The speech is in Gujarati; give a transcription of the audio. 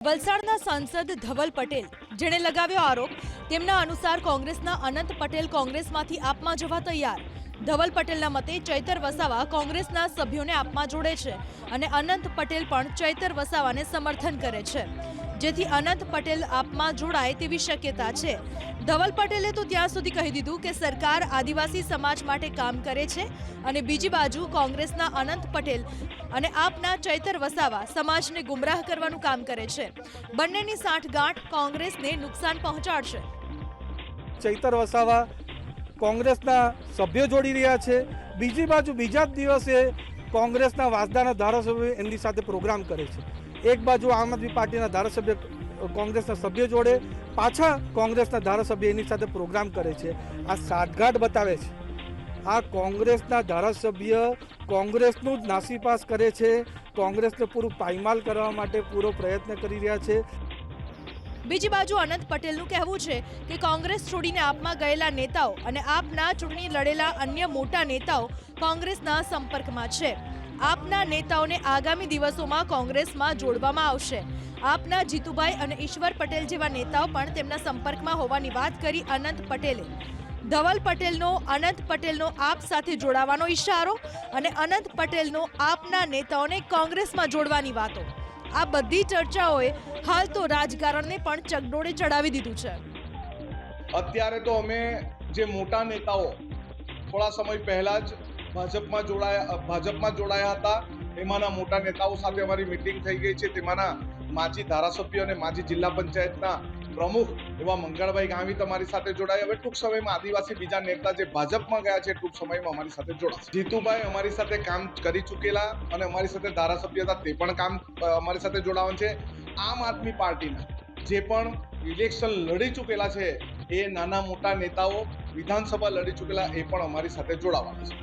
વલસાડના સાંસદ ધવલ પટેલ જેણે લગાવ્યો આરોપ, તેમના અનુસાર કોંગ્રેસના અનંત પટેલ કોંગ્રેસમાંથી આપમાં જવા તૈયાર. ધવલ પટેલના મતે ચૈતર વસાવા કોંગ્રેસના સભ્યોને આપમાં જોડે છે અને અનંત પટેલ પણ ચૈતર વસાવાને સમર્થન કરે છે, જેથી અનંત પટેલ આપમાં જોડાય તેવી શક્યતા છે. ધવલ પટેલે તો ત્યાં સુધી કહી દીધું કે સરકાર આદિવાસી સમાજ માટે કામ કરે છે અને બીજી બાજુ કોંગ્રેસના અનંત પટેલ અને આપના ચૈતર વસાવા સમાજને ગુમરાહ કરવાનું કામ કરે છે. બંનેની સાંઠગાંઠ કોંગ્રેસને નુકસાન પહોંચાડશે. ચૈતર વસાવા કોંગ્રેસના સભ્યો જોડી રહ્યા છે, બીજી બાજુ બીજા જ દિવસે કોંગ્રેસના વાસદાના ધારાસભ્યો એમની સાથે પ્રોગ્રામ કરે છે. એક બાજુ આમ આદમી પાર્ટીના ધારાસભ્ય કોંગ્રેસના સભ્યો જોડે, પાછા કોંગ્રેસના ધારાસભ્ય એની સાથે પ્રોગ્રામ કરે છે. આ સાઠગાંઠ બતાવે છે. આ કોંગ્રેસના ધારાસભ્ય કોંગ્રેસનું જ નાસીપાસ કરે છે, કોંગ્રેસને પૂરું પાયમાલ કરવા માટે પૂરો પ્રયત્ન કરી રહ્યા છે. બીજી બાજુ અનંત પટેલનું કહેવું છે કે કોંગ્રેસ છોડીને આપમાં ગયેલા નેતાઓ અને આપના ચૂંટણી લડેલા અન્ય મોટા નેતાઓ કોંગ્રેસના સંપર્કમાં છે. આપના નેતાઓને આગામી દિવસોમાં કોંગ્રેસમાં જોડવામાં આવશે. આપના જીતુભાઈ અને ઈશ્વર પટેલ જેવા નેતાઓ પણ તેમના સંપર્કમાં હોવાની વાત કરી અનંત પટેલે. ધવલ પટેલનો અનંત પટેલનો આપ સાથે જોડાવાનો ઇશારો અને અનંત પટેલનો આપના નેતાઓને કોંગ્રેસમાં જોડવાની વાતો, આ બધી ચર્ચાઓએ હાલ તો રાજકારણને પણ ચગડોળે ચડાવી દીધું છે. અત્યારે તો અમે જે મોટા નેતાઓ થોડા સમય પહેલા જ ભાજપમાં જોડાયા હતા, એમાંના મોટા નેતાઓ સાથે અમારી મીટિંગ થઈ ગઈ છે. તેમાંના માજી ધારાસભ્ય અને માજી જિલ્લા પંચાયતના પ્રમુખ એવા મંગળભાઈ ગામિત અમારી સાથે જોડાયા. હવે ટૂંક સમયમાં આદિવાસી બીજા નેતા જે ભાજપમાં ગયા છે ટૂંક સમયમાં અમારી સાથે જોડાશે. જીતુભાઈ અમારી સાથે કામ કરી ચૂકેલા અને અમારી સાથે ધારાસભ્ય હતા, તે પણ કામ અમારી સાથે જોડાવાનું છે. આમ આદમી પાર્ટીના જે પણ ઇલેક્શન લડી ચૂકેલા છે એ નાના મોટા નેતાઓ, વિધાનસભા લડી ચૂકેલા, એ પણ અમારી સાથે જોડાવાના છે.